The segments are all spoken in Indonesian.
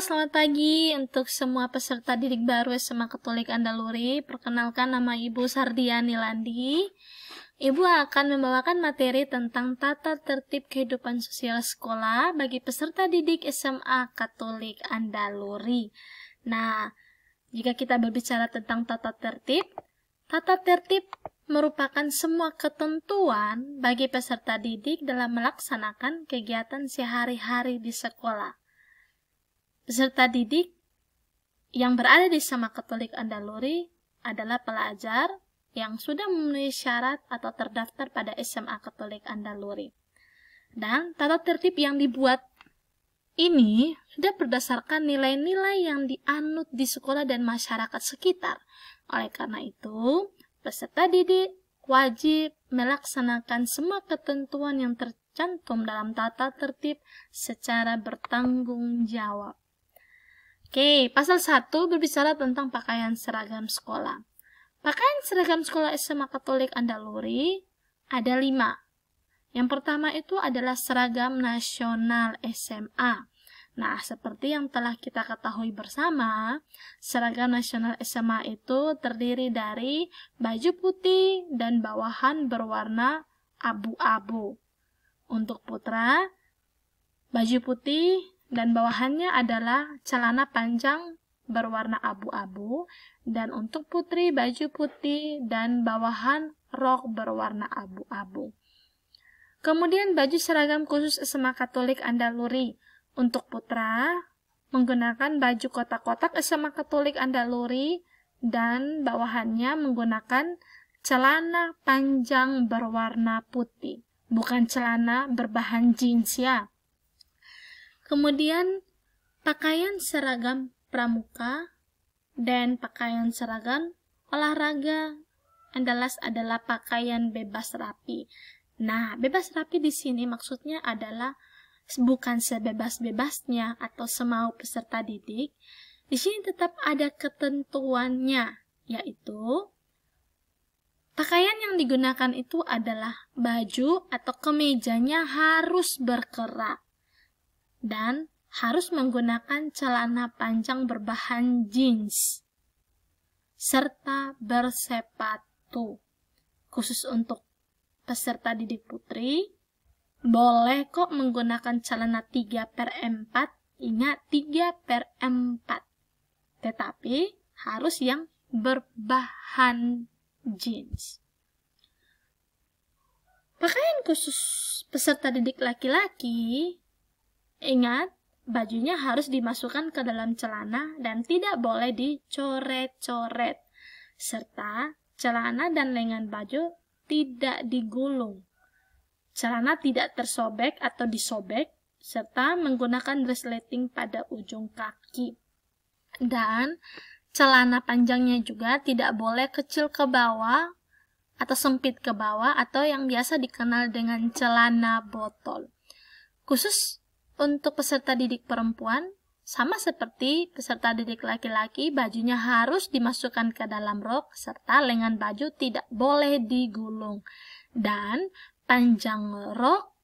selamat pagi untuk semua peserta didik baru SMA Katolik Andaluri. Perkenalkan, nama Ibu Sardiani Landi. Ibu akan membawakan materi tentang tata tertib kehidupan sosial sekolah bagi peserta didik SMA Katolik Andaluri. Nah, jika kita berbicara tentang tata tertib merupakan semua ketentuan bagi peserta didik dalam melaksanakan kegiatan sehari-hari di sekolah. Peserta didik yang berada di SMA Katolik Andaluri adalah pelajar yang sudah memenuhi syarat atau terdaftar pada SMA Katolik Andaluri. Dan tata tertib yang dibuat ini sudah berdasarkan nilai-nilai yang dianut di sekolah dan masyarakat sekitar. Oleh karena itu, peserta didik wajib melaksanakan semua ketentuan yang tercantum dalam tata tertib secara bertanggung jawab. Oke, pasal 1 berbicara tentang pakaian seragam sekolah. Pakaian seragam sekolah SMA Katolik Andaluri ada 5. Yang pertama itu adalah seragam nasional SMA. Nah, seperti yang telah kita ketahui bersama, seragam nasional SMA itu terdiri dari baju putih dan bawahan berwarna abu-abu. Untuk putra, baju putih dan bawahannya adalah celana panjang berwarna abu-abu, dan untuk putri baju putih dan bawahan rok berwarna abu-abu. Kemudian baju seragam khusus SMA Katolik Andaluri. Untuk putra menggunakan baju kotak-kotak SMA Katolik Andaluri dan bawahannya menggunakan celana panjang berwarna putih, bukan celana berbahan jeans ya. Kemudian pakaian seragam pramuka dan pakaian seragam olahraga adalah pakaian bebas rapi. Nah, bebas rapi di sini maksudnya adalah bukan sebebas-bebasnya atau semau peserta didik. Di sini tetap ada ketentuannya, yaitu pakaian yang digunakan itu adalah baju atau kemejanya harus berkerak dan harus menggunakan celana panjang berbahan jeans serta bersepatu. Khusus untuk peserta didik putri, boleh kok menggunakan celana 3/4, ingat 3/4, tetapi harus yang berbahan jeans. Pakaian khusus peserta didik laki-laki, ingat, bajunya harus dimasukkan ke dalam celana dan tidak boleh dicoret-coret, serta celana dan lengan baju tidak digulung. Celana tidak tersobek atau disobek, serta menggunakan resleting pada ujung kaki. Dan celana panjangnya juga tidak boleh kecil ke bawah atau sempit ke bawah atau yang biasa dikenal dengan celana botol. Khusus untuk peserta didik perempuan, sama seperti peserta didik laki-laki, bajunya harus dimasukkan ke dalam rok, serta lengan baju tidak boleh digulung. Dan panjang rok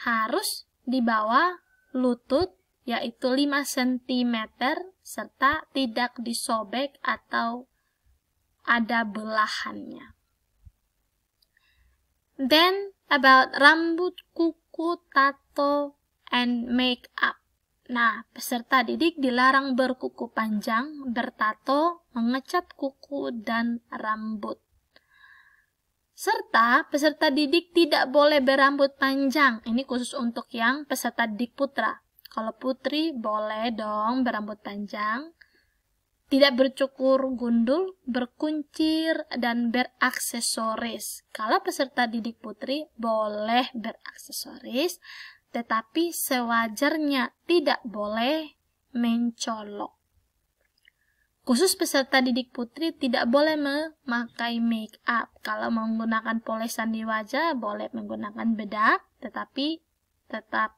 harus di bawah lutut, yaitu 5 cm, serta tidak disobek atau ada belahannya. Then, about rambut, kuku, tato, and make up. Nah, peserta didik dilarang berkuku panjang, bertato, mengecat kuku, dan rambut. Serta peserta didik tidak boleh berambut panjang. Ini khusus untuk yang peserta didik putra. Kalau putri boleh dong berambut panjang, tidak bercukur gundul, berkuncir, dan beraksesoris. Kalau peserta didik putri boleh beraksesoris, tetapi sewajarnya, tidak boleh mencolok. Khusus peserta didik putri tidak boleh memakai make up. Kalau menggunakan polesan di wajah, boleh menggunakan bedak, tetapi tetap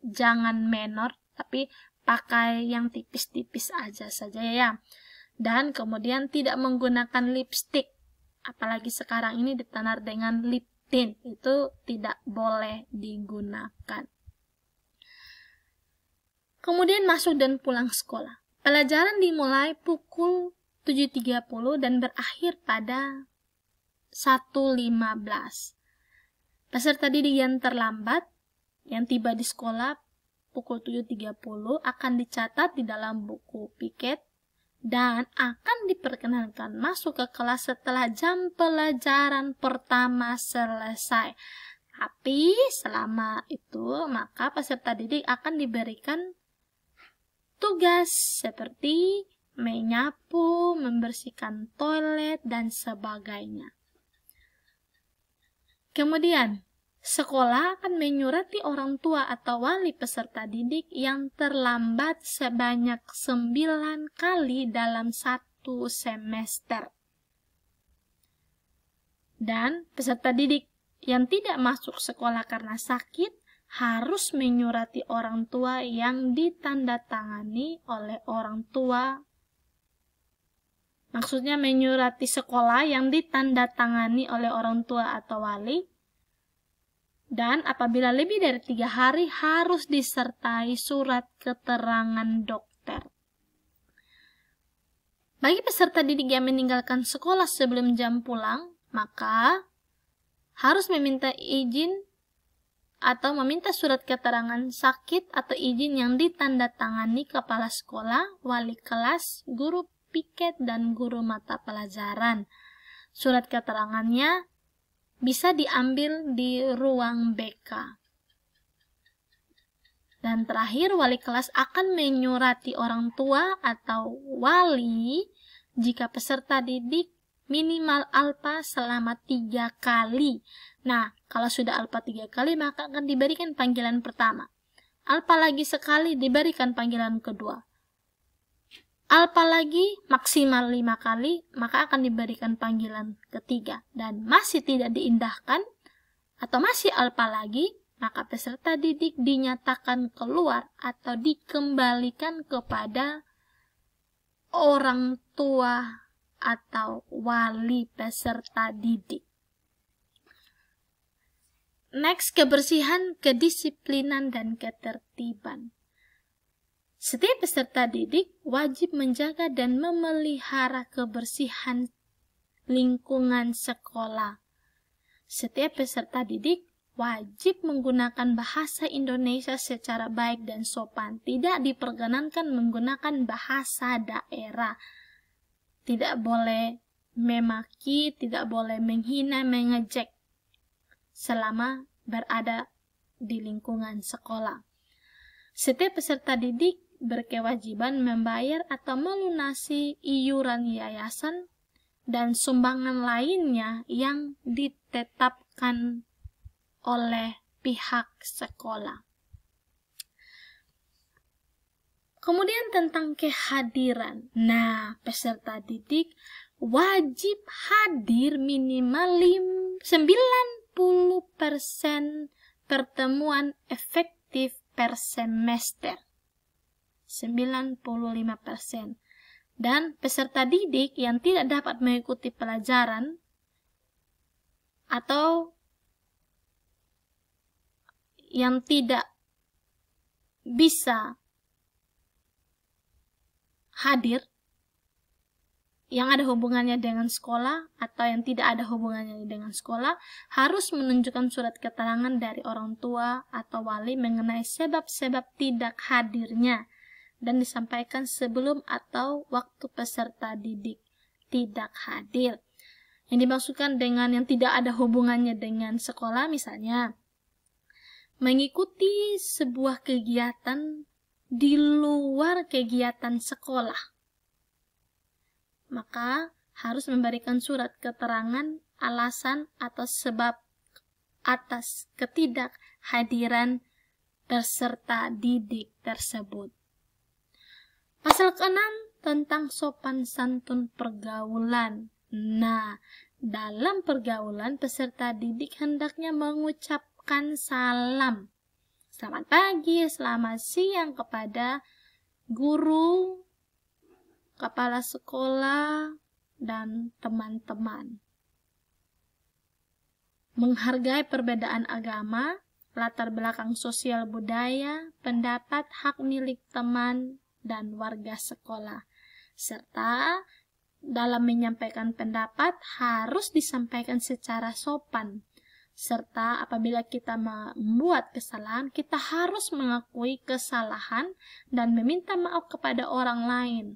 jangan menor, tapi pakai yang tipis-tipis aja saja ya. Dan kemudian tidak menggunakan lipstick, apalagi sekarang ini ditenar dengan lip tint, itu tidak boleh digunakan. Kemudian masuk dan pulang sekolah. Pelajaran dimulai pukul 7.30 dan berakhir pada 1.15. Peserta didik yang terlambat, yang tiba di sekolah pukul 7.30 akan dicatat di dalam buku piket dan akan diperkenankan masuk ke kelas setelah jam pelajaran pertama selesai. Tapi selama itu, maka peserta didik akan diberikan tugas seperti menyapu, membersihkan toilet, dan sebagainya. Kemudian, sekolah akan menyurati orang tua atau wali peserta didik yang terlambat sebanyak 9 kali dalam 1 semester. Dan peserta didik yang tidak masuk sekolah karena sakit harus menyurati orang tua yang ditandatangani oleh orang tua. Maksudnya menyurati sekolah yang ditandatangani oleh orang tua atau wali. Dan apabila lebih dari 3 hari harus disertai surat keterangan dokter. Bagi peserta didik yang meninggalkan sekolah sebelum jam pulang, maka harus meminta izin atau meminta surat keterangan sakit atau izin yang ditandatangani kepala sekolah, wali kelas, guru piket, dan guru mata pelajaran. Surat keterangannya bisa diambil di ruang BK. Dan terakhir, wali kelas akan menyurati orang tua atau wali jika peserta didik minimal alpa selama 3 kali. Nah, kalau sudah alpa 3 kali, maka akan diberikan panggilan pertama. Alpa lagi sekali, diberikan panggilan kedua. Alpa lagi maksimal 5 kali, maka akan diberikan panggilan ketiga. Dan masih tidak diindahkan, atau masih alpa lagi, maka peserta didik dinyatakan keluar atau dikembalikan kepada orang tua atau wali peserta didik. Next, kebersihan, kedisiplinan, dan ketertiban. Setiap peserta didik wajib menjaga dan memelihara kebersihan lingkungan sekolah. Setiap peserta didik wajib menggunakan bahasa Indonesia secara baik dan sopan. Tidak diperkenankan menggunakan bahasa daerah. Tidak boleh memaki, tidak boleh menghina, mengejek selama berada di lingkungan sekolah. Setiap peserta didik berkewajiban membayar atau melunasi iuran yayasan dan sumbangan lainnya yang ditetapkan oleh pihak sekolah. Kemudian tentang kehadiran. Nah, peserta didik wajib hadir minimal 90% pertemuan efektif per semester. 95%. Dan peserta didik yang tidak dapat mengikuti pelajaran atau yang tidak bisa hadir, yang ada hubungannya dengan sekolah atau yang tidak ada hubungannya dengan sekolah, harus menunjukkan surat keterangan dari orang tua atau wali mengenai sebab-sebab tidak hadirnya dan disampaikan sebelum atau waktu peserta didik tidak hadir. Yang dimaksudkan dengan yang tidak ada hubungannya dengan sekolah, misalnya mengikuti sebuah kegiatan di luar kegiatan sekolah, maka harus memberikan surat keterangan alasan atau sebab atas ketidakhadiran peserta didik tersebut. Pasal ke-6 tentang sopan santun pergaulan. Nah, dalam pergaulan peserta didik hendaknya mengucapkan salam. Selamat pagi, selamat siang kepada guru, kepala sekolah, dan teman-teman. Menghargai perbedaan agama, latar belakang sosial budaya, pendapat, hak milik teman, dan warga sekolah. Serta dalam menyampaikan pendapat harus disampaikan secara sopan. Serta apabila kita membuat kesalahan, kita harus mengakui kesalahan dan meminta maaf kepada orang lain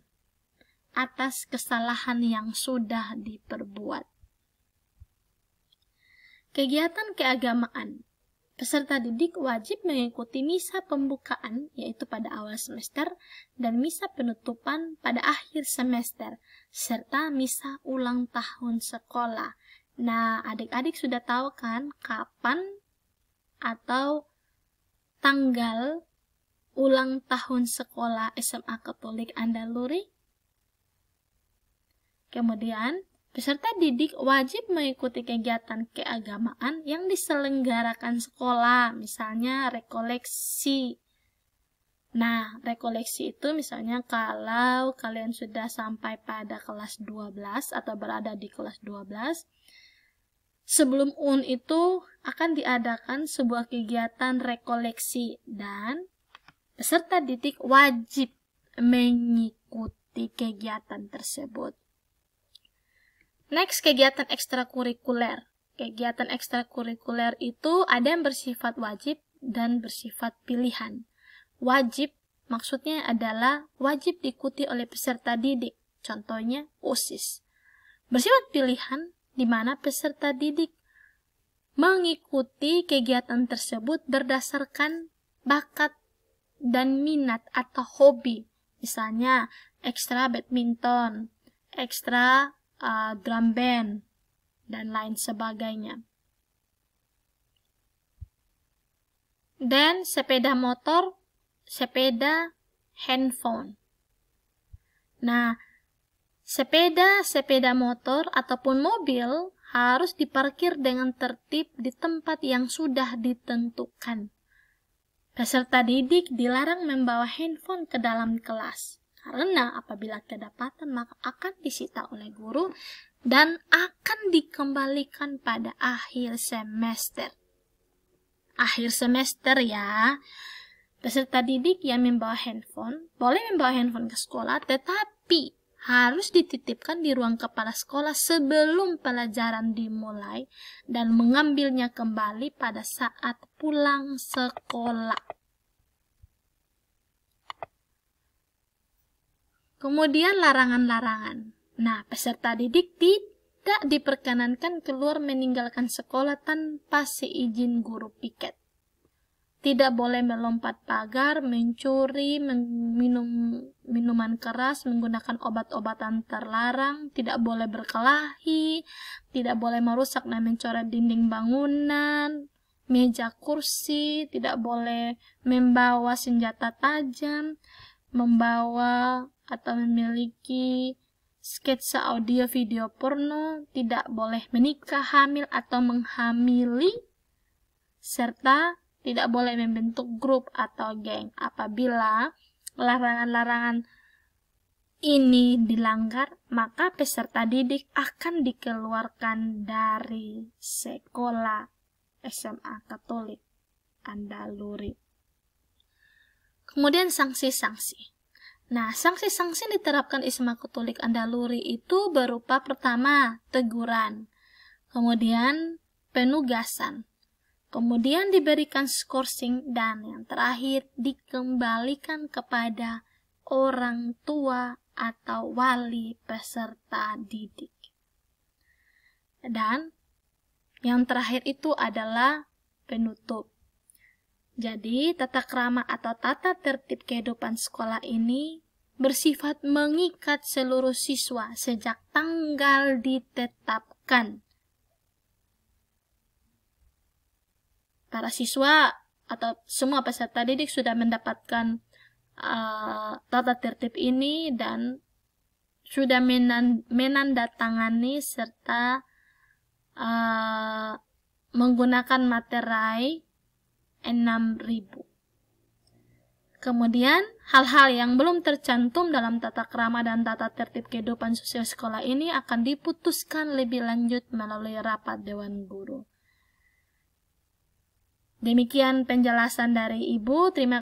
atas kesalahan yang sudah diperbuat. Kegiatan keagamaan. Peserta didik wajib mengikuti misa pembukaan, yaitu pada awal semester, dan misa penutupan pada akhir semester, serta misa ulang tahun sekolah. Nah, adik-adik sudah tahu kan kapan atau tanggal ulang tahun sekolah SMA Katolik Andaluri? Kemudian, peserta didik wajib mengikuti kegiatan keagamaan yang diselenggarakan sekolah, misalnya rekoleksi. Nah, rekoleksi itu misalnya kalau kalian sudah sampai pada kelas 12 atau berada di kelas 12, sebelum UN itu akan diadakan sebuah kegiatan rekoleksi dan peserta didik wajib mengikuti kegiatan tersebut. Next, kegiatan ekstrakurikuler. Kegiatan ekstrakurikuler itu ada yang bersifat wajib dan bersifat pilihan. Wajib maksudnya adalah wajib diikuti oleh peserta didik. Contohnya OSIS. Bersifat pilihan di mana peserta didik mengikuti kegiatan tersebut berdasarkan bakat dan minat atau hobi. Misalnya ekstra badminton, ekstra drum band, dan lain sebagainya. Dan sepeda motor, sepeda handphone. Nah, sepeda motor ataupun mobil harus diparkir dengan tertib di tempat yang sudah ditentukan. Peserta didik dilarang membawa handphone ke dalam kelas. Karena apabila kedapatan maka akan disita oleh guru dan akan dikembalikan pada akhir semester. Akhir semester ya. Peserta didik yang membawa handphone boleh membawa handphone ke sekolah, tetapi harus dititipkan di ruang kepala sekolah sebelum pelajaran dimulai dan mengambilnya kembali pada saat pulang sekolah. Kemudian larangan-larangan. Nah, peserta didik tidak diperkenankan keluar meninggalkan sekolah tanpa seizin guru piket. Tidak boleh melompat pagar, mencuri, minum minuman keras, menggunakan obat-obatan terlarang, tidak boleh berkelahi, tidak boleh merusak dan mencoret dinding bangunan, meja kursi, tidak boleh membawa senjata tajam, membawa atau memiliki sketsa audio video porno, tidak boleh menikah, hamil atau menghamili, serta tidak boleh membentuk grup atau geng. Apabila larangan-larangan ini dilanggar, maka peserta didik akan dikeluarkan dari sekolah SMA Katolik Andaluri. Kemudian sanksi-sanksi. Nah, sanksi-sanksi yang diterapkan SMA Katolik Andaluri itu berupa pertama, teguran, kemudian penugasan, kemudian diberikan skorsing, dan yang terakhir dikembalikan kepada orang tua atau wali peserta didik. Dan yang terakhir itu adalah penutup. Jadi, tata krama atau tata tertib kehidupan sekolah ini bersifat mengikat seluruh siswa sejak tanggal ditetapkan. Para siswa atau semua peserta didik sudah mendapatkan tata tertib ini dan sudah menandatangani serta menggunakan materai 6.000. Kemudian, hal-hal yang belum tercantum dalam tata krama dan tata tertib kehidupan sosial sekolah ini akan diputuskan lebih lanjut melalui rapat Dewan Guru. Demikian penjelasan dari Ibu. Terima